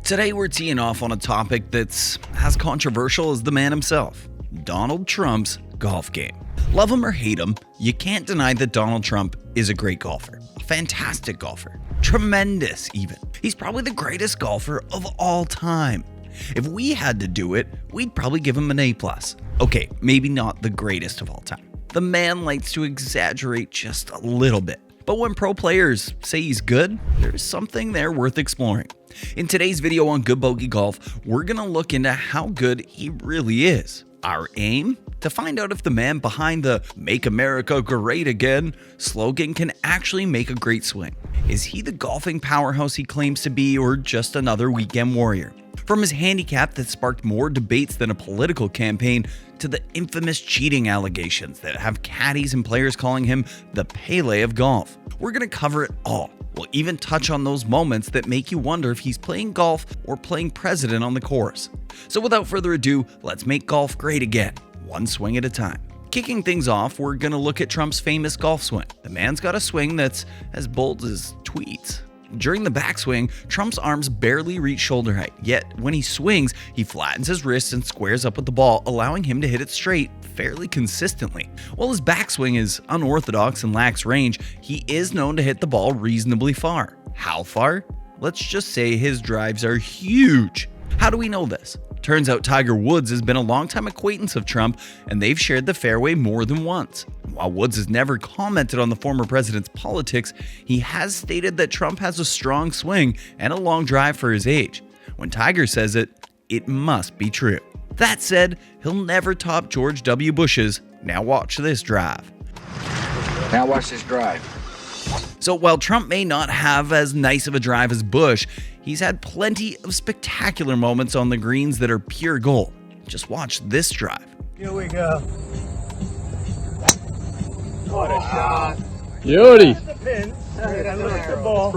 Today we're teeing off on a topic that's as controversial as the man himself, Donald Trump's golf game. Love him or hate him, you can't deny that Donald Trump is a great golfer, a fantastic golfer, tremendous even. He's probably the greatest golfer of all time. If we had to do it, we'd probably give him an A+. Okay, maybe not the greatest of all time. The man likes to exaggerate just a little bit. But when pro players say he's good, there's something there worth exploring. In today's video on Good Bogey Golf, we're going to look into how good he really is. Our aim? To find out if the man behind the "Make America Great Again" slogan can actually make a great swing. Is he the golfing powerhouse he claims to be, or just another weekend warrior? From his handicap that sparked more debates than a political campaign, to the infamous cheating allegations that have caddies and players calling him the Pele of golf. We're going to cover it all. We'll even touch on those moments that make you wonder if he's playing golf or playing president on the course. So without further ado, let's make golf great again, one swing at a time. Kicking things off, we're going to look at Trump's famous golf swing. The man's got a swing that's as bold as tweets. During the backswing, Trump's arms barely reach shoulder height, yet when he swings, he flattens his wrists and squares up with the ball, allowing him to hit it straight fairly consistently. While his backswing is unorthodox and lacks range, he is known to hit the ball reasonably far. How far? Let's just say his drives are huge. How do we know this? Turns out Tiger Woods has been a longtime acquaintance of Trump, and they've shared the fairway more than once. While Woods has never commented on the former president's politics, he has stated that Trump has a strong swing and a long drive for his age. When Tiger says it, it must be true. That said, he'll never top George W. Bush's "Now watch this drive." Now watch this drive. So while Trump may not have as nice of a drive as Bush, he's had plenty of spectacular moments on the greens that are pure gold. Just watch this drive. Here we go. What a shot. Beauty. The pin. I looked the ball.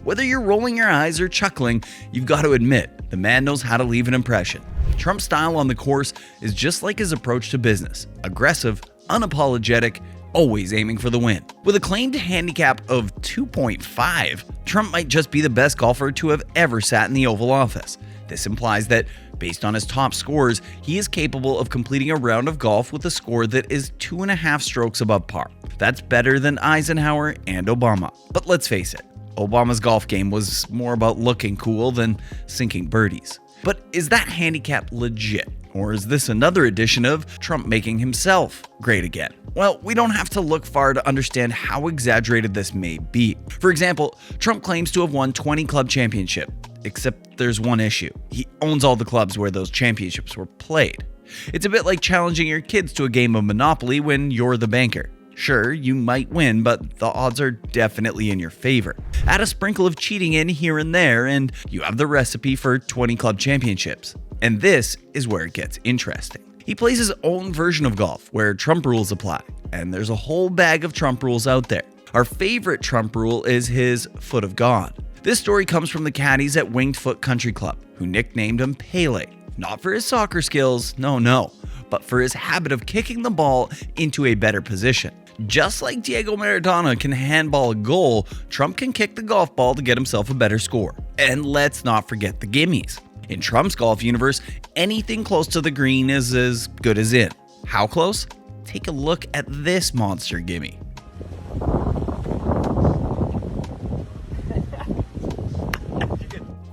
Whether you're rolling your eyes or chuckling, you've got to admit, the man knows how to leave an impression. Trump's style on the course is just like his approach to business: aggressive, unapologetic, always aiming for the win. With a claimed handicap of 2.5, Trump might just be the best golfer to have ever sat in the Oval Office. This implies that, based on his top scores, he is capable of completing a round of golf with a score that is 2.5 strokes above par. That's better than Eisenhower and Obama. But let's face it, Obama's golf game was more about looking cool than sinking birdies. But is that handicap legit? Or is this another edition of Trump making himself great again? Well, we don't have to look far to understand how exaggerated this may be. For example, Trump claims to have won 20 club championships, except there's one issue. He owns all the clubs where those championships were played. It's a bit like challenging your kids to a game of Monopoly when you're the banker. Sure, you might win, but the odds are definitely in your favor. Add a sprinkle of cheating in here and there, and you have the recipe for 20 club championships. And this is where it gets interesting. He plays his own version of golf, where Trump rules apply, and there's a whole bag of Trump rules out there. Our favorite Trump rule is his foot of God. This story comes from the caddies at Winged Foot Country Club, who nicknamed him Pele. Not for his soccer skills, no, but for his habit of kicking the ball into a better position. Just like Diego Maradona can handball a goal, Trump can kick the golf ball to get himself a better score. And let's not forget the gimmies. In Trump's golf universe, anything close to the green is as good as in. How close? Take a look at this monster gimme.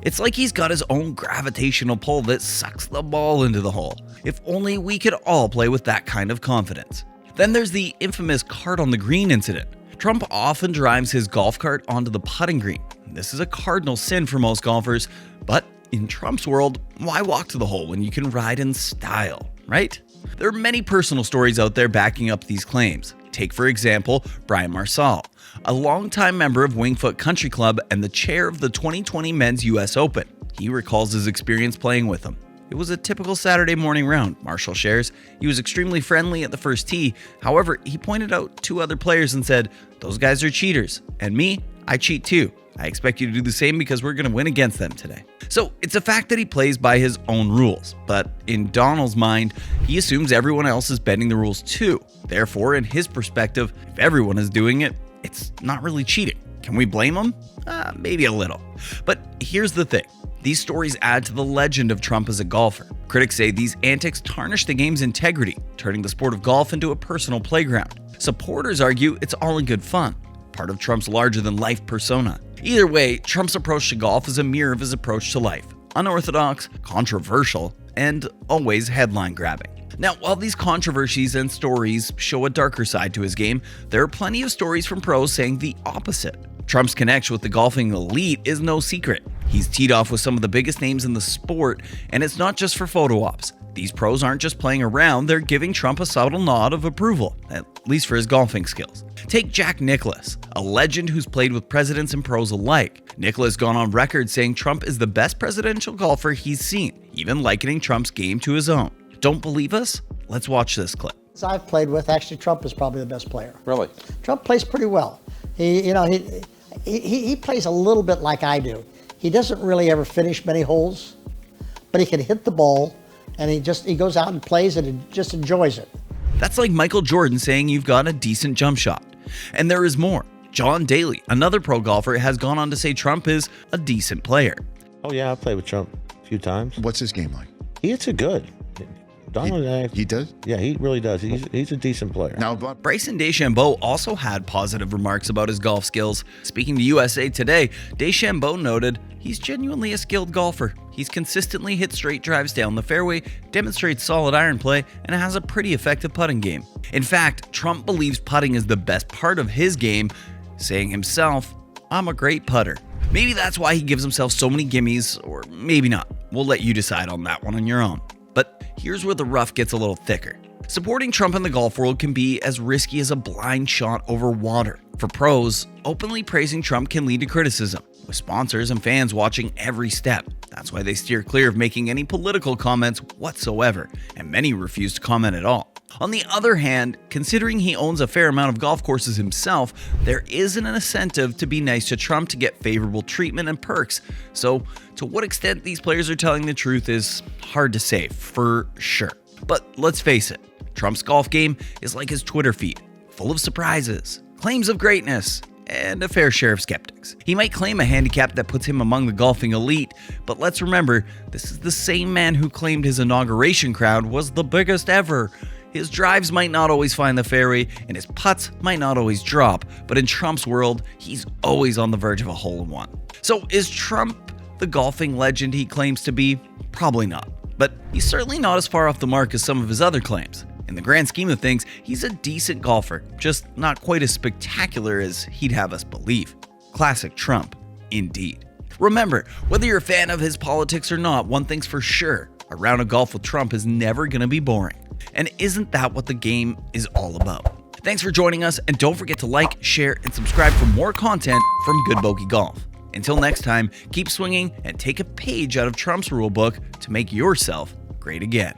It's like he's got his own gravitational pull that sucks the ball into the hole. If only we could all play with that kind of confidence. Then there's the infamous cart on the green incident. Trump often drives his golf cart onto the putting green. This is a cardinal sin for most golfers, but in Trump's world, why walk to the hole when you can ride in style, right? There are many personal stories out there backing up these claims. Take, for example, Brian Marsal, a longtime member of Winged Foot Country Club and the chair of the 2020 Men's US Open. He recalls his experience playing with him. It was a typical Saturday morning round, Marshall shares. He was extremely friendly at the first tee. However, he pointed out 2 other players and said, "Those guys are cheaters. And me, I cheat too. I expect you to do the same because we're going to win against them today." So it's a fact that he plays by his own rules. But in Donald's mind, he assumes everyone else is bending the rules too. Therefore, in his perspective, if everyone is doing it, it's not really cheating. Can we blame him? Maybe a little. But here's the thing. These stories add to the legend of Trump as a golfer. Critics say these antics tarnish the game's integrity, turning the sport of golf into a personal playground. Supporters argue it's all in good fun, part of Trump's larger-than-life persona. Either way, Trump's approach to golf is a mirror of his approach to life. Unorthodox, controversial, and always headline-grabbing. Now, while these controversies and stories show a darker side to his game, there are plenty of stories from pros saying the opposite. Trump's connection with the golfing elite is no secret. He's teed off with some of the biggest names in the sport, and it's not just for photo ops. These pros aren't just playing around, they're giving Trump a subtle nod of approval, at least for his golfing skills. Take Jack Nicklaus, a legend who's played with presidents and pros alike. Nicklaus gone on record saying Trump is the best presidential golfer he's seen, even likening Trump's game to his own. Don't believe us? Let's watch this clip. I've played with, actually Trump is probably the best player. Really? Trump plays pretty well. He plays a little bit like I do. He doesn't really ever finish many holes, but he can hit the ball, and he goes out and plays and just enjoys it. That's like Michael Jordan saying you've got a decent jump shot. And there is more. John Daly, another pro golfer, has gone on to say Trump is a decent player. Oh yeah, I've played with Trump a few times. What's his game like? He hits it good. Donald, He does? yeah, he really does. He's a decent player. Now, but Bryson DeChambeau also had positive remarks about his golf skills. Speaking to USA Today, DeChambeau noted he's genuinely a skilled golfer. He's consistently hit straight drives down the fairway, demonstrates solid iron play, and has a pretty effective putting game. In fact, Trump believes putting is the best part of his game, saying himself, "I'm a great putter." Maybe that's why he gives himself so many gimmies, or maybe not. We'll let you decide on that one on your own. But here's where the rough gets a little thicker. Supporting Trump in the golf world can be as risky as a blind shot over water. For pros, openly praising Trump can lead to criticism, with sponsors and fans watching every step. That's why they steer clear of making any political comments whatsoever, and many refuse to comment at all. On the other hand, considering he owns a fair amount of golf courses himself, there isn't an incentive to be nice to Trump to get favorable treatment and perks. So, to what extent these players are telling the truth is hard to say for sure. But let's face it, Trump's golf game is like his Twitter feed, full of surprises, claims of greatness, and a fair share of skeptics. He might claim a handicap that puts him among the golfing elite, but let's remember, this is the same man who claimed his inauguration crowd was the biggest ever. His drives might not always find the fairway, and his putts might not always drop, but in Trump's world, he's always on the verge of a hole-in-one. So is Trump the golfing legend he claims to be? Probably not, but he's certainly not as far off the mark as some of his other claims. In the grand scheme of things, he's a decent golfer, just not quite as spectacular as he'd have us believe. Classic Trump, indeed. Remember, whether you're a fan of his politics or not, one thing's for sure, a round of golf with Trump is never going to be boring. And isn't that what the game is all about? Thanks for joining us, and don't forget to like, share, and subscribe for more content from Good Bogey Golf. Until next time, keep swinging and take a page out of Trump's rulebook to make yourself great again.